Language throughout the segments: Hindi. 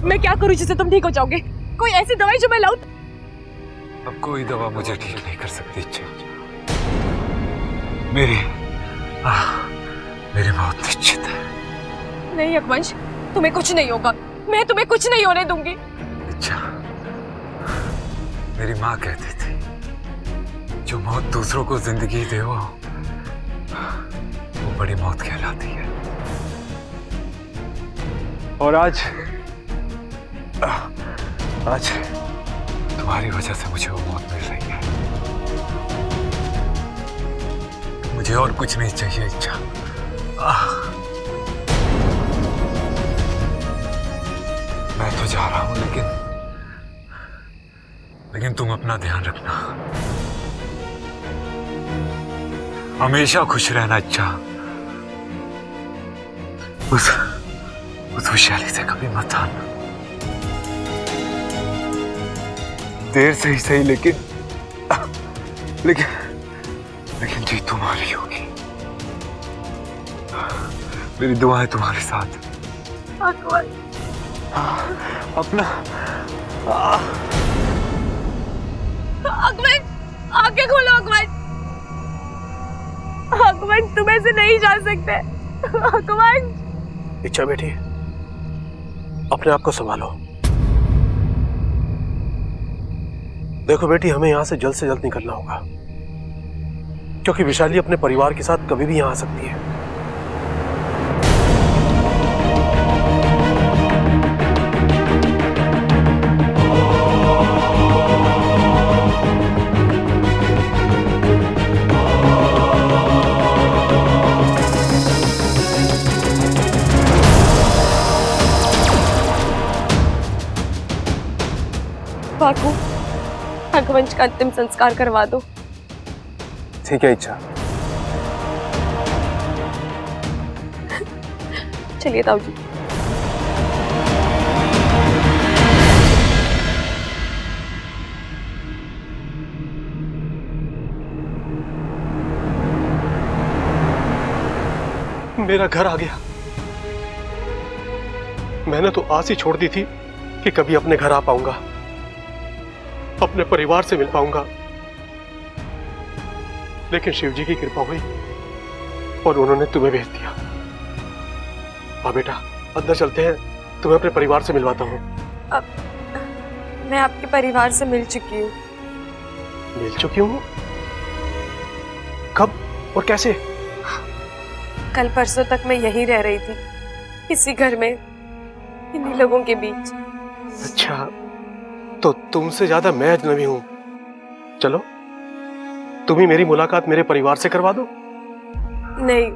मैं क्या करूं जिससे तुम ठीक हो जाओगे? कोई ऐसी दवाई जो मैं लाऊं? अब कोई दवा मुझे ठीक नहीं कर सकती। मेरी मौत निश्चित है। नहीं अकवंश, तुम्हें कुछ नहीं होगा। मैं तुम्हें कुछ नहीं होने दूंगी। अच्छा, मेरी माँ कहती थी जो मौत दूसरों को जिंदगी दे वो बड़ी मौत कहलाती है। और आज तुम्हारी वजह से मुझे वो मौत मिल रही है। मुझे और कुछ नहीं चाहिए इच्छा। मैं तो जा रहा हूं, लेकिन तुम अपना ध्यान रखना। हमेशा खुश रहना। अच्छा, उस वैशाली से कभी मत आना। देर से ही सही, लेकिन जीत तुम्हारी होगी। मेरी दुआएं तुम्हारे साथ। अपना अकबर, आंखें खोलो अकबर। अकबर, तुम ऐसे नहीं जा सकते। अकबर। इच्छा बेटी, अपने आप को संभालो। देखो बेटी, हमें यहां से जल्द निकलना होगा, क्योंकि वैशाली अपने परिवार के साथ कभी भी यहां आ सकती है। बाकू, अकवंश का अंतिम संस्कार करवा दो। ठीक है इच्छा। चलिए ताऊ जी। मेरा घर आ गया। मैंने तो आस ही छोड़ दी थी कि कभी अपने घर आ पाऊंगा, अपने परिवार से मिल पाऊंगा, लेकिन शिव जी की कृपा हुई और उन्होंने तुम्हें भेज दिया। हाँ बेटा, अंदर चलते हैं, तुम्हें अपने परिवार से मिलवाता हूँ। अब मैं आपके परिवार से मिल चुकी हूँ। मिल चुकी हूँ? कब और कैसे? कल परसों तक मैं यहीं रह रही थी, इसी घर में, इन्हीं लोगों के बीच। अच्छा, तो तुमसे ज्यादा मैं अजनबी हूं। चलो, तुम ही मेरी मुलाकात मेरे परिवार से करवा दो। नहीं,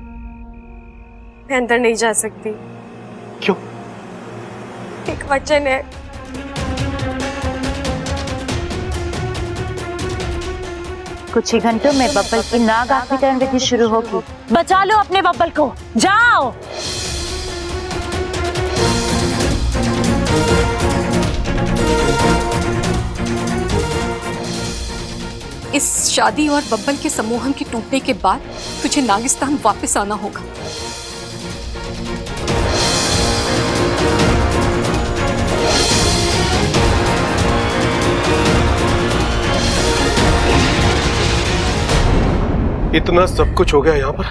मैं अंदर नहीं जा सकती। क्यों? एक वचन है। कुछ ही घंटों में बब्बल की नाग वितरण विधि शुरू होगी। बचा लो अपने बब्बल को, जाओ। इस शादी और बब्बल के सम्मोहन के टूटने के बाद तुझे नागिस्तान वापस आना होगा। इतना सब कुछ हो गया यहाँ पर?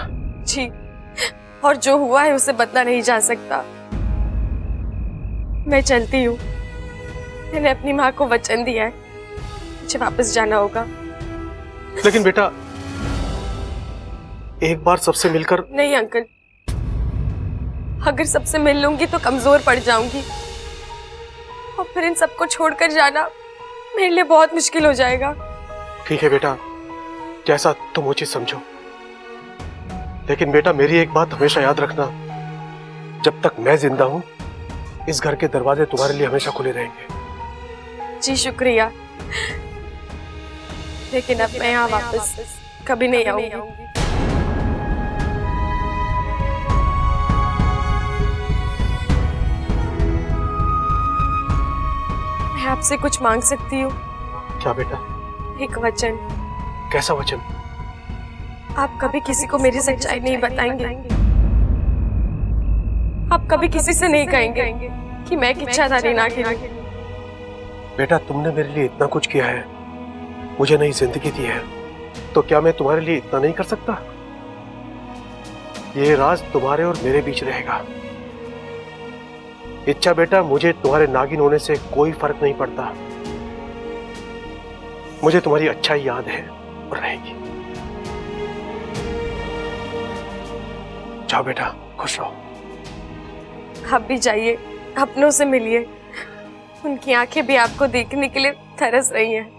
जी, और जो हुआ है उसे बदला नहीं जा सकता। मैं चलती हूँ। मैंने अपनी माँ को वचन दिया है, मुझे वापस जाना होगा। लेकिन बेटा, एक बार सबसे मिलकर। नहीं अंकल, अगर सबसे मिल लूंगी तो कमजोर पड़ जाऊंगी, और फिर इन सबको छोड़कर जाना मेरे लिए बहुत मुश्किल हो जाएगा। ठीक है बेटा, जैसा तुम उचित समझो, लेकिन बेटा मेरी एक बात हमेशा याद रखना, जब तक मैं जिंदा हूं इस घर के दरवाजे तुम्हारे लिए हमेशा खुले रहेंगे। जी शुक्रिया, लेकिन अब मैं यहाँ वापस कभी नहीं आऊंगी। मैं आपसे कुछ मांग सकती हूँ? क्या बेटा? एक वचन। कैसा वचन? आप कभी किसी को मेरी सच्चाई नहीं बताएंगे? आप कभी किसी से नहीं कहेंगे कि मैं एक इच्छाधारी नागिन हूँ। बेटा, तुमने मेरे लिए इतना कुछ किया है, मुझे नई जिंदगी दी है, तो क्या मैं तुम्हारे लिए इतना नहीं कर सकता? ये राज तुम्हारे और मेरे बीच रहेगा। इच्छा बेटा, मुझे तुम्हारे नागिन होने से कोई फर्क नहीं पड़ता। मुझे तुम्हारी अच्छाई याद है और रहेगी। जाओ बेटा, खुश रहो। आप भी जाइए, अपनों से मिलिए। उनकी आंखें भी आपको देखने के लिए तरस रही हैं।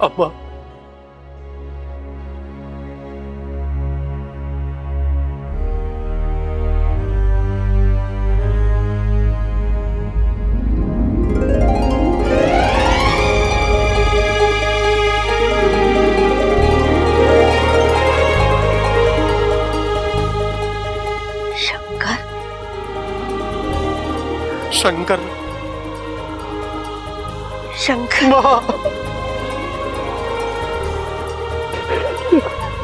अम्मा, शंकर, शंकर, शंकर, माँ,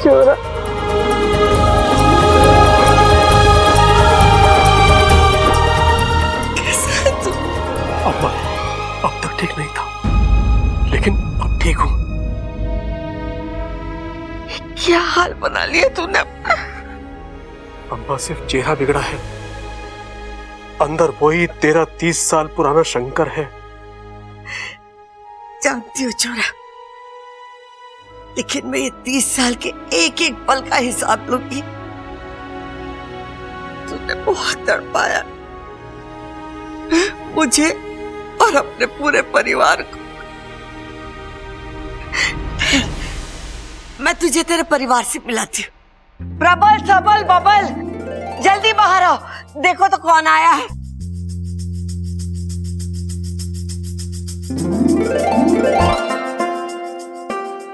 चोरा। अम्मा, अब तक ठीक नहीं था, लेकिन अब ठीक हूं। क्या हाल बना लिया तूने? अम्मा, सिर्फ चेहरा बिगड़ा है, अंदर वही 13-30 साल पुराना शंकर है। जानती हूँ चोरा, लेकिन मैं ये 30 साल के एक एक पल का हिसाब लूंगी। तूने बहुत तड़पाया मुझे और अपने पूरे परिवार को। मैं तुझे तेरे परिवार से मिलाती हूँ। प्रबल, सबल, बबल, जल्दी बाहर आओ, देखो तो कौन आया है।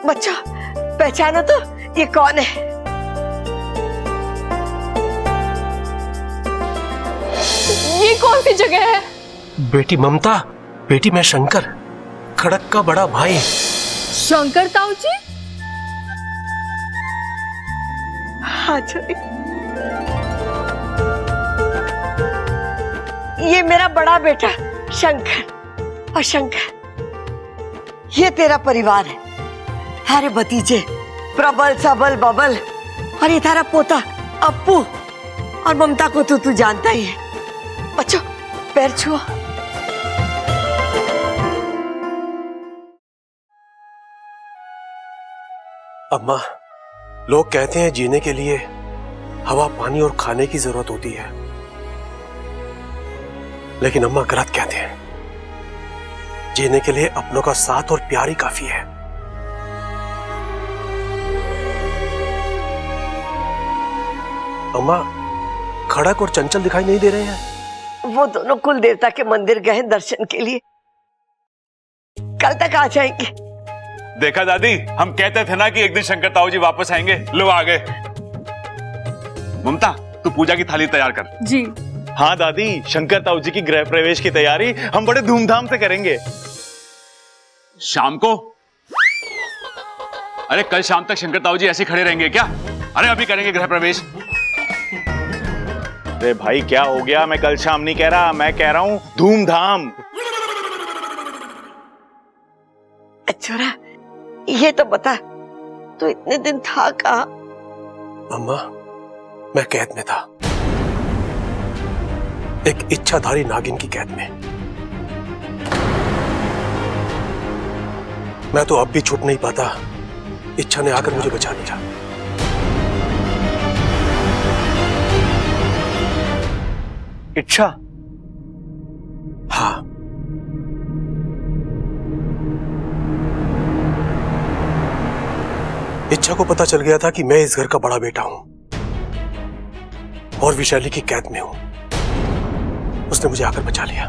बच्चा, पहचानो तो, ये कौन है? ये कौन सी जगह है? बेटी ममता, बेटी मैं शंकर, खड़क का बड़ा भाई। शंकर ताऊ जी, हाँ जी, ये मेरा बड़ा बेटा शंकर, और शंकर ये तेरा परिवार है। हमारे भतीजे प्रबल, सबल, बबल, और ये तेरा पोता अप्पू, और ममता को तो तू जानता ही है। बच्चों, पैर छुओ। अम्मा, लोग कहते हैं जीने के लिए हवा, पानी और खाने की जरूरत होती है, लेकिन अम्मा गलत कहते हैं। जीने के लिए अपनों का साथ और प्यार ही काफी है। अम्मा, खड़क और चंचल दिखाई नहीं दे रहे हैं? वो दोनों कुल देवता के मंदिर गए दर्शन के लिए, कल तक आ जाएंगे। देखा दादी, हम कहते थे ना कि एक दिन शंकर ताऊ जी वापस आएंगे। लो आ गए। ममता, तू पूजा की थाली तैयार कर। जी। हाँ दादी, शंकर ताऊ जी की गृह प्रवेश की तैयारी हम बड़े धूमधाम से करेंगे। शाम को? अरे कल शाम तक शंकर ताऊ जी ऐसे खड़े रहेंगे क्या? अरे अभी करेंगे गृह प्रवेश। अरे भाई क्या हो गया? मैं कल शाम नहीं कह रहा, मैं कह रहा हूं धूमधाम। छोरा, ये तो बता, तू इतने दिन था कहाँ? अम्मा, मैं कैद में था, एक इच्छाधारी नागिन की कैद में। मैं तो अब भी छूट नहीं पाता। इच्छा ने आकर मुझे बचा लिया। इच्छा? हाँ, इच्छा को पता चल गया था कि मैं इस घर का बड़ा बेटा हूं। और विशाली की कैद में हूं। उसने मुझे आकर बचा लिया।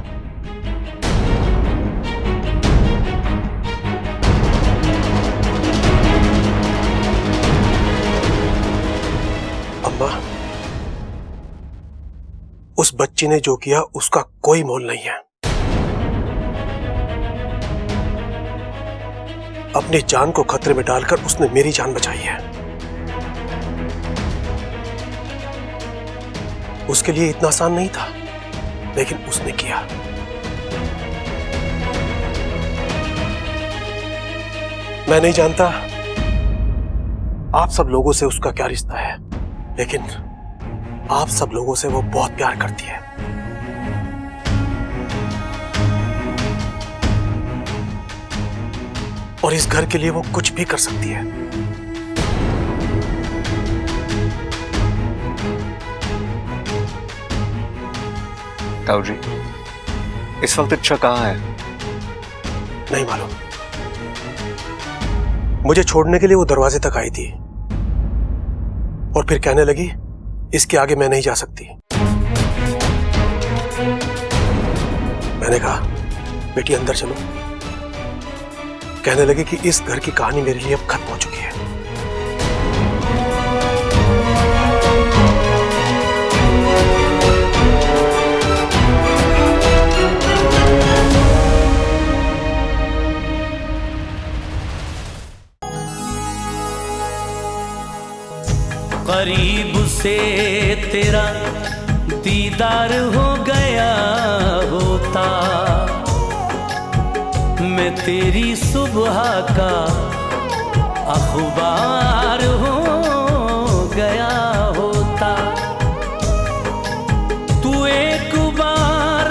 अम्मा, उस बच्ची ने जो किया उसका कोई मोल नहीं है। अपनी जान को खतरे में डालकर उसने मेरी जान बचाई है। उसके लिए इतना आसान नहीं था, लेकिन उसने किया। मैं नहीं जानता आप सब लोगों से उसका क्या रिश्ता है, लेकिन आप सब लोगों से वो बहुत प्यार करती है। और इस घर के लिए वो कुछ भी कर सकती है। ताऊ जी, इस वक्त इच्छा कहाँ है? नहीं मालूम। मुझे छोड़ने के लिए वो दरवाजे तक आई थी और फिर कहने लगी, इसके आगे मैं नहीं जा सकती। मैंने कहा, बेटी अंदर चलो। कहने लगी कि इस घर की कहानी मेरे लिए अब खत्म हो चुकी है। करीब से तेरा दीदार हो गया होता, मैं तेरी सुबह का अखबार हो गया होता। तू एक बार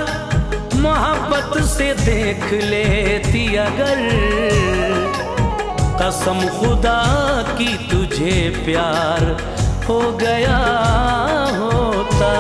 मोहब्बत से देख लेती अगर, कसम खुदा की तुझे प्यार हो गया होता।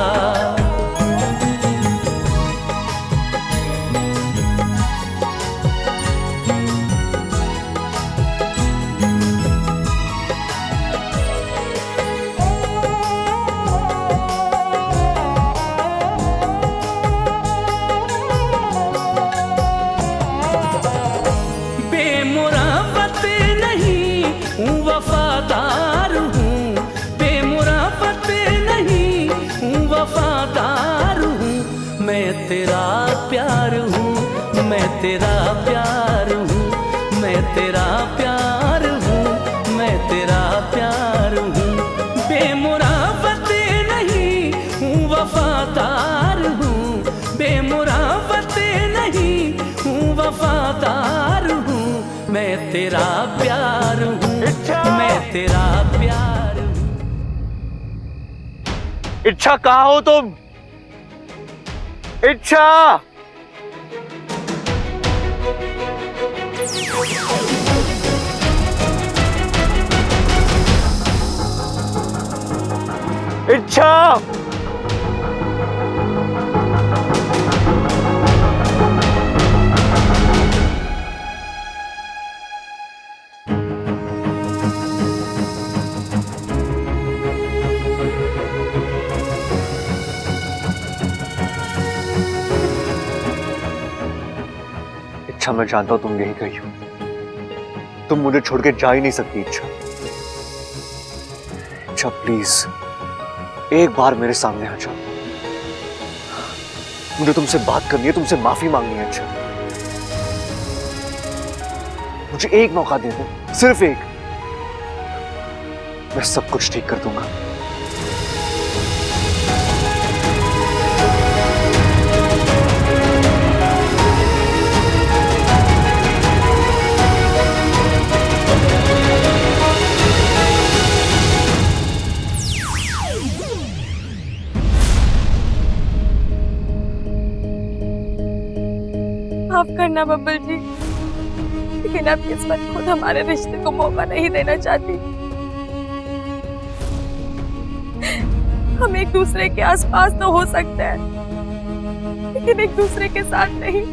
बेमुराफत नहीं हूँ, वफादार हूँ। बेमुराफत नहीं हूँ, वफादार हूँ। मैं तेरा प्यार हूँ, मैं तेरा प्यार हूँ, मैं तेरा प्यार हूँ, मैं तेरा प्यार हूँ। बेमुराफत नहीं हूँ, वफादार हूँ। बेमुराफत नहीं हूँ, वफादार हूँ। मैं तेरा प्यार हूँ, मैं तेरा प्यार हूँ। इच्छा कहाँ हो तुम? इच्छा! इच्छा! इच्छा, मैं जानता हूं तुम यही गई हो। तुम मुझे छोड़ के जा ही नहीं सकती। इच्छा, इच्छा प्लीज एक बार मेरे सामने आ जाओ। मुझे तुमसे बात करनी है, तुमसे माफी मांगनी है। इच्छा, मुझे एक मौका दे दो, सिर्फ एक। मैं सब कुछ ठीक कर दूंगा। माफ करना बब्बल जी, लेकिन अब किस्मत खुद हमारे रिश्ते को मौका नहीं देना चाहती। हम एक दूसरे के आसपास तो हो सकते हैं, लेकिन एक दूसरे के साथ नहीं।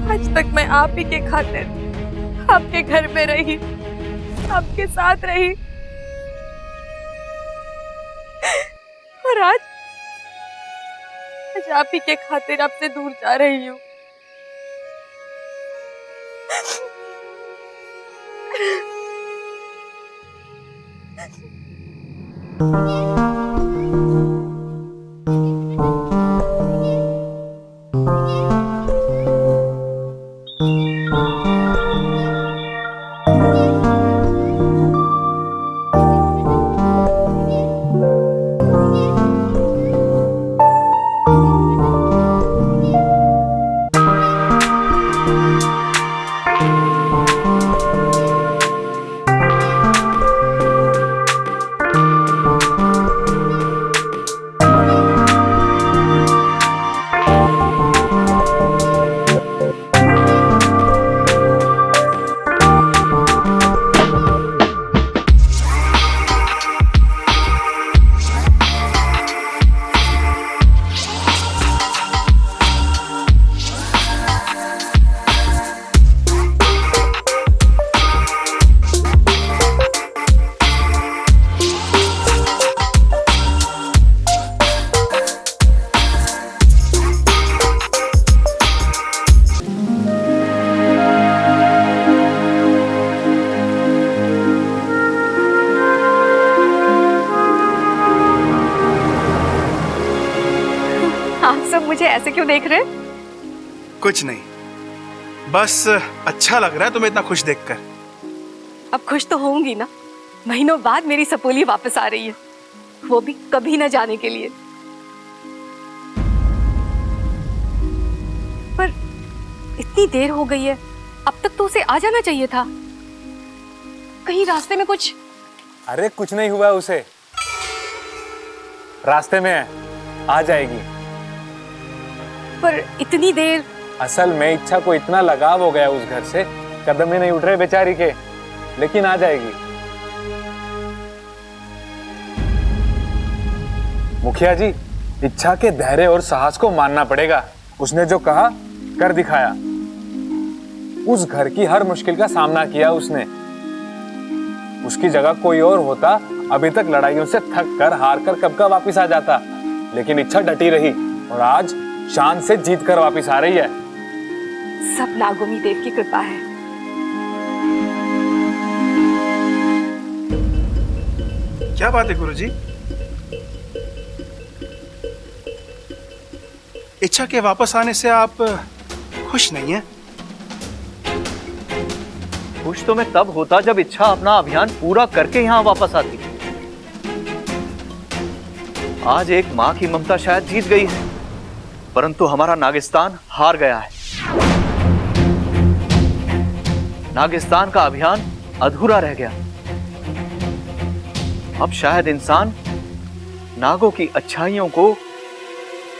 आज तक मैं आप ही के खातिर आपके घर में रही, आपके साथ रही, और आज आप ही के खातिर आपसे दूर जा रही हूँ। आप सब मुझे ऐसे क्यों देख रहे हैं? कुछ नहीं, बस अच्छा लग रहा है तुम्हें इतना खुश देखकर। अब खुश तो होंगी ना, महीनों बाद मेरी सपोली वापस आ रही है, वो भी कभी न जाने के लिए। पर इतनी देर हो गई है, अब तक तो उसे आ जाना चाहिए था। कहीं रास्ते में कुछ? अरे कुछ नहीं हुआ उसे, रास्ते में है, आ जाएगी। पर इतनी देर? असल में इच्छा को इतना लगाव हो गया उस घर से, कदम ही नहीं उठ रहे बेचारी के, लेकिन आ जाएगी। मुखिया जी, इच्छा के धैर्य और साहस को मानना पड़ेगा। उसने जो कहा कर दिखाया। उस घर की हर मुश्किल का सामना किया उसने। उसकी जगह कोई और होता अभी तक लड़ाइयों से थक कर हार कर कब का वापिस आ जाता, लेकिन इच्छा डटी रही और आज शान से जीत कर वापिस आ रही है। सब नागोमी देव की कृपा है। क्या बात है गुरुजी? इच्छा के वापस आने से आप खुश नहीं हैं? खुश तो मैं तब होता जब इच्छा अपना अभियान पूरा करके यहाँ वापस आती। आज एक माँ की ममता शायद जीत गई है, परंतु हमारा नागिस्तान हार गया है। नागिस्तान का अभियान अधूरा रह गया। अब शायद इंसान नागों की अच्छाइयों को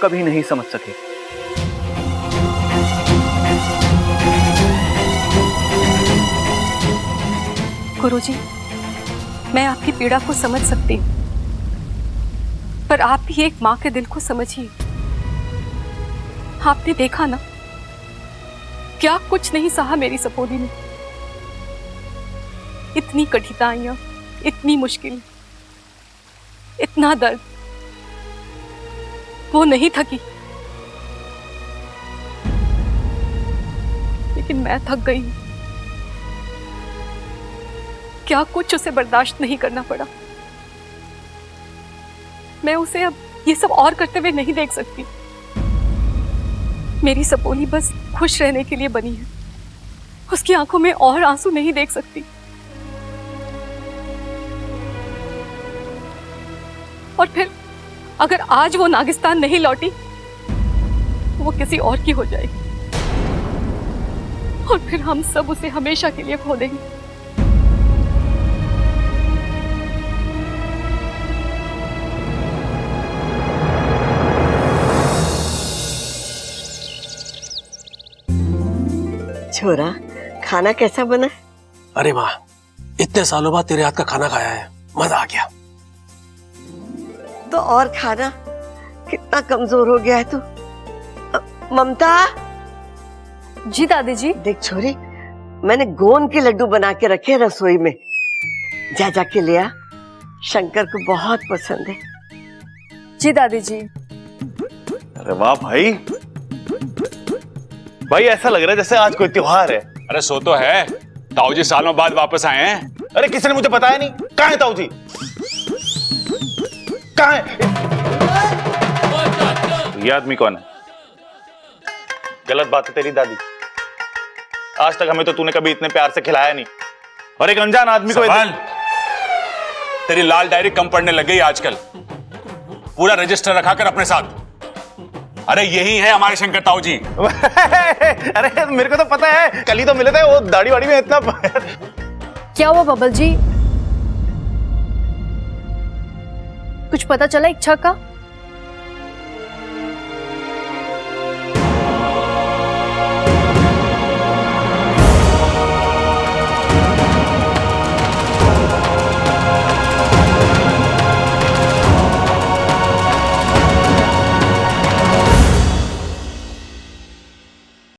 कभी नहीं समझ सके। गुरुजी, मैं आपकी पीड़ा को समझ सकती हूँ, पर आप भी एक माँ के दिल को समझिए। आपने देखा ना, क्या कुछ नहीं सहा मेरी सपोली ने। इतनी कठिनाइयां, इतनी मुश्किल, इतना दर्द, वो नहीं थकी, लेकिन मैं थक गई हूं। क्या कुछ उसे बर्दाश्त नहीं करना पड़ा। मैं उसे अब ये सब और करते हुए नहीं देख सकती। मेरी सपोली बस खुश रहने के लिए बनी है, उसकी आंखों में और आंसू नहीं देख सकती। और फिर अगर आज वो नागिस्तान नहीं लौटी तो वो किसी और की हो जाएगी, और फिर हम सब उसे हमेशा के लिए खो देंगे। छोरा, खाना कैसा बना? अरे माँ, इतने सालों बाद तेरे हाथ का खाना खाया है, मजा आ गया। तो और खाना, कितना कमजोर हो गया है तू। ममता। जी दादी जी। देख छोरी, मैंने गोंद के लड्डू बना के रखे रसोई में, जा जाके ले आ, शंकर को बहुत पसंद है। जी दादी जी। अरे वाह भाई, भाई ऐसा लग रहा है जैसे आज कोई त्योहार है। अरे सो तो है, ताऊ जी सालों बाद वापस आए हैं। अरे किसी ने मुझे बताया नहीं, कहाँ है ताऊ जी? कहाँ है? ये आदमी कौन है? गलत बात है तेरी दादी, आज तक हमें तो तूने कभी इतने प्यार से खिलाया नहीं, और एक अनजान आदमी को तेरी लाल डायरी कम पढ़ने लग गई आजकल, पूरा रजिस्टर रखा कर अपने साथ। अरे यही है हमारे शंकर ताऊ जी। अरे मेरे को तो पता है, कल ही तो मिले थे, वो दाढ़ी वाड़ी में इतना क्या हुआ बबल जी, कुछ पता चला इच्छा का?